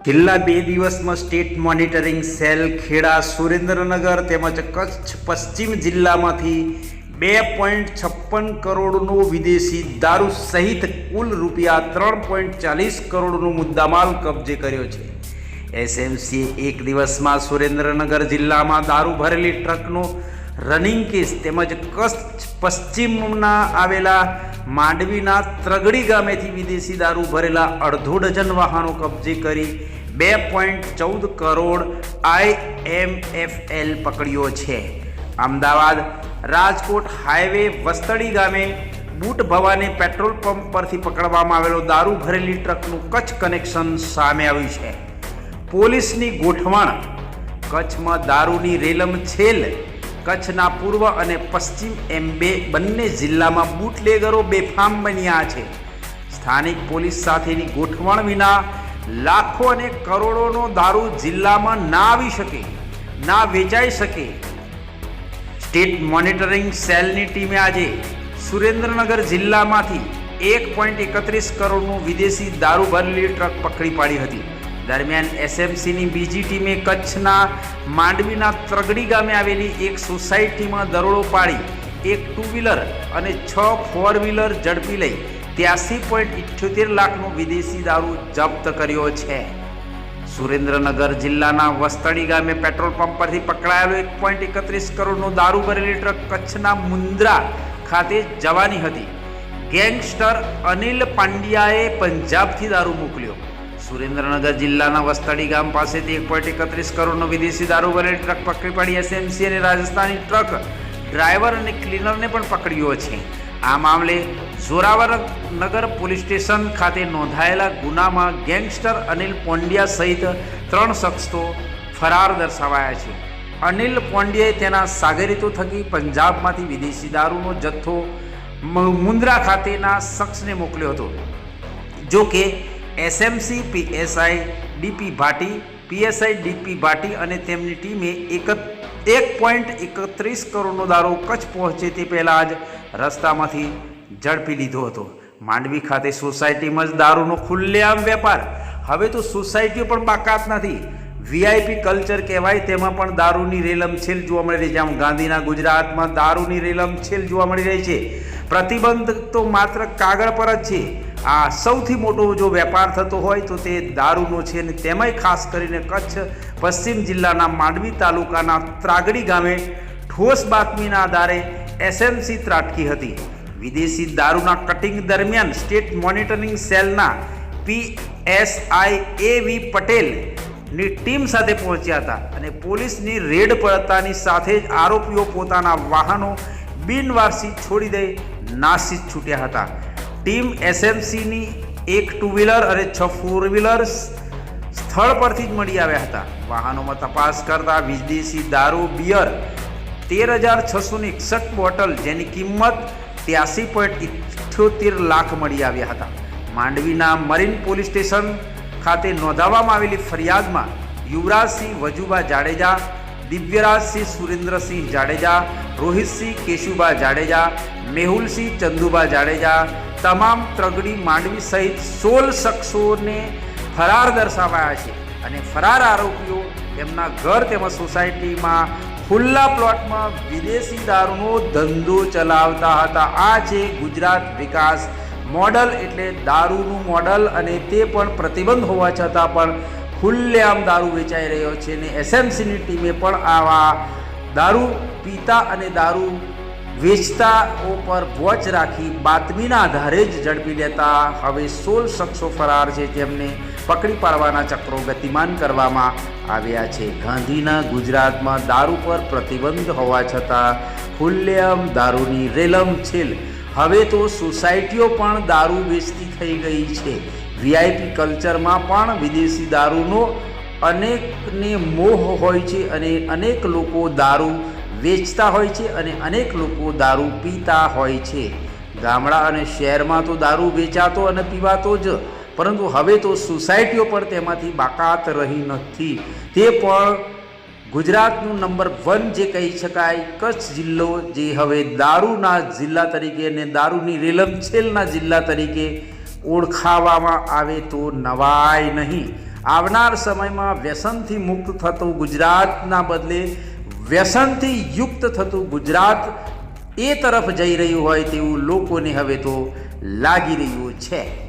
છેલ્લા 2 દિવસમાં state monitoring cell Kheda, Surendranagar તેમજ કચ્છ પશ્ચિમ જિલ્લામાંથી 2.56 કરોડનો વિદેશી દારૂ સહિત કુલ રૂપિયા 3.40 કરોડનો મુદ્દામાલ કબજે કર્યો છે. એસએમસીએ એક દિવસમાં સુરેન્દ્રનગર જિલ્લામાં દારૂ ભરેલી ટ્રકનો રનિંગ કેસ તેમજ કચ્છ પશ્ચિમના આવેલા માંડવીના ત્રગડી ગામેથી વિદેશી દારૂ ભરેલા અડધો ડઝન વાહનો કબજે કરી 2.14 કરોડ IMFL પકડ્યો છે. અમદાવાદ રાજકોટ હાઈવે વસ્તડી ગામે બૂટ ભવાની પેટ્રોલ પંપ પરથી પકડવામાં આવેલો દારૂ ભરેલી ટ્રકનું કચ્છ કનેક્શન સામે આવ્યું છે. પોલીસની ગોઠવણ. કચ્છમાં દારૂની રેલમછેલ. કચ્છના પૂર્વ અને પશ્ચિમ એમ બંને જિલ્લામાં બુટલેગરો બેફામ બન્યા છે. સ્થાનિક પોલીસ સાથેની ગોઠવણ વિના લાખો અને કરોડોનો દારૂ જિલ્લામાં ના આવી શકે, ના વેચાઈ શકે. સ્ટેટ મોનિટરિંગ સેલની ટીમે આજે સુરેન્દ્રનગર જિલ્લામાંથી 1.31 કરોડનું વિદેશી દારૂ ભરેલી ટ્રક પકડી પાડી હતી. દરમિયાન એસએમસીની બીજી ટીમે કચ્છના માંડવીના ત્રગડી ગામે આવેલી એક સોસાયટીમાં દરોડો પાડી 1 ટુ વ્હીલર અને 6 ફોર વ્હીલર ઝડપી લઈ 83.78 લાખનો વિદેશી દારૂ જપ્ત કર્યો છે. સુરેન્દ્રનગર જિલ્લાના વસ્તડી ગામે પેટ્રોલ પંપ પરથી પકડાયેલો 1.31 કરોડનો દારૂ ભરેલી ટ્રક કચ્છના મુન્દ્રા ખાતે જવાની હતી. ગેંગસ્ટર અનિલ પાંડ્યાએ પંજાબથી દારૂ મોકલ્યો. સુરેન્દ્રનગર જિલ્લાના વસ્તડી ગામ પાસેથી 1.31 કરોડનો વિદેશી દારૂ ભરેલી ટ્રક પકડી પાડી એસએમસી અને રાજસ્થાની ટ્રક ડ્રાઈવર અને ક્લીનરને પણ પકડ્યો છે. આ મામલે જોરાવરનગર પોલીસ સ્ટેશન ખાતે નોંધાયેલા ગુનામાં ગેંગસ્ટર અનિલ પોંડ્યા સહિત 3 શખ્સો ફરાર દર્શાવાયા છે. અનિલ પોંડ્યાએ તેના સાગરીતો થકી પંજાબમાંથી વિદેશી દારૂનો જથ્થો મુન્દ્રા ખાતેના શખ્સને મોકલ્યો હતો. જો કે એસએમસી પીએસઆઈ ડીપી ભાટી અને તેમની ટીમે 1.31 કરોડનો દારૂ કચ્છ પહોંચે તે પહેલાં જ રસ્તામાંથી ઝડપી લીધો હતો. માંડવી ખાતે સોસાયટીમાં જ દારૂનો ખુલ્લેઆમ વેપાર. હવે તો સોસાયટીઓ પણ બાકાત નથી. વીઆઈપી કલ્ચર કહેવાય તેમાં પણ દારૂની રેલમછેલ જોવા મળી રહી છે. આમ ગાંધીના ગુજરાતમાં દારૂની રેલમછેલ જોવા મળી રહી છે. પ્રતિબંધ તો માત્ર કાગળ પર જ છે. આ સૌથી મોટો જો વેપાર થતો હોય તો તે દારૂનો છે, અને તેમાંય ખાસ કરીને કચ્છ પશ્ચિમ જિલ્લાના માંડવી તાલુકાના ત્રાગડી ગામે ઠોસ બાતમીના આધારે એસએમસી ત્રાટકી હતી. વિદેશી દારૂના કટિંગ દરમિયાન સ્ટેટ મોનિટરિંગ સેલના PSI AV પટેલની ટીમ સાથે પહોંચ્યા હતા અને પોલીસની રેડ પડતાની સાથે જ આરોપીઓ પોતાના વાહનો બિનવારસી છોડી દઈ નાસી છૂટ્યા હતા. ટીમ એસએમસીની 1 ટુ વ્હીલર અને 6 ફોર વ્હીલર સ્થળ પરથી જ મળી આવ્યા હતા. વાહનોમાં તપાસ કરતા વિદેશી દારૂ બિયર 13,661 બોટલ જેની કિંમત 83.78 લાખ મળી આવ્યા હતા. માંડવીના મરીન પોલીસ સ્ટેશન ખાતે નોંધાવવામાં આવેલી ફરિયાદમાં યુવરાજસિંહ વજુબા જાડેજા, દિવ્યરાજસિંહ સુરેન્દ્રસિંહ જાડેજા, રોહિતસિંહ કેશુબા જાડેજા, મેહુલસિંહ ચંદુબા જાડેજા તમામ ત્રગડી માંડવી સહિત 16 શખ્સોને ફરાર દર્શાવાયા છે. અને ફરાર આરોપીઓ તેમના ઘર તેમજ સોસાયટીમાં ખુલ્લા પ્લોટમાં વિદેશી દારૂનો ધંધો ચલાવતા હતા. આ છે ગુજરાત વિકાસ મોડલ, એટલે દારૂનું મોડલ, અને તે પણ પ્રતિબંધ હોવા છતાં પણ ખુલ્લેઆમ દારૂ વેચાઈ રહ્યો છે. અને એસએમસીની ટીમે પણ આવા દારૂ પીતા અને દારૂ વેચતાઓ પર વોચ રાખી બાતમીના આધારે જ ઝડપી લેતા હવે 16 શખ્સો ફરાર છે, જેમને પકડી પાડવાના ચક્રો ગતિમાન કરવામાં આવ્યા છે. ગાંધીના ગુજરાતમાં દારૂ પર પ્રતિબંધ હોવા છતાં ખુલ્લેઆમ દારૂની રેલમછેલ. હવે તો સોસાયટીઓ પણ દારૂ વેચતી થઈ ગઈ છે. વીઆઈપી કલ્ચરમાં પણ વિદેશી દારૂનો અનેકને મોહ હોય છે અને અનેક લોકો દારૂ વેચતા હોય છે અને અનેક લોકો દારૂ પીતા હોય છે. ગામડા અને શહેરમાં તો દારૂ વેચાતો અને પીવાતો જ, પરંતુ હવે તો સોસાયટીઓ પણ તેમાંથી બાકાત રહી નથી. તે પણ ગુજરાતનું નંબર 1 જે કહી શકાય કચ્છ જિલ્લો, જે હવે દારૂના જિલ્લા તરીકે અને દારૂની રેલમછેલના જિલ્લા તરીકે ઓળખાવવામાં આવે તો નવાય નહીં. આવનાર સમયમાં વ્યસનથી મુક્ત થતું ગુજરાતના બદલે વ્યસનથી યુક્ત થતું ગુજરાત એ તરફ જઈ રહ્યું હોય તેવું લોકોને હવે તો લાગી રહ્યું છે।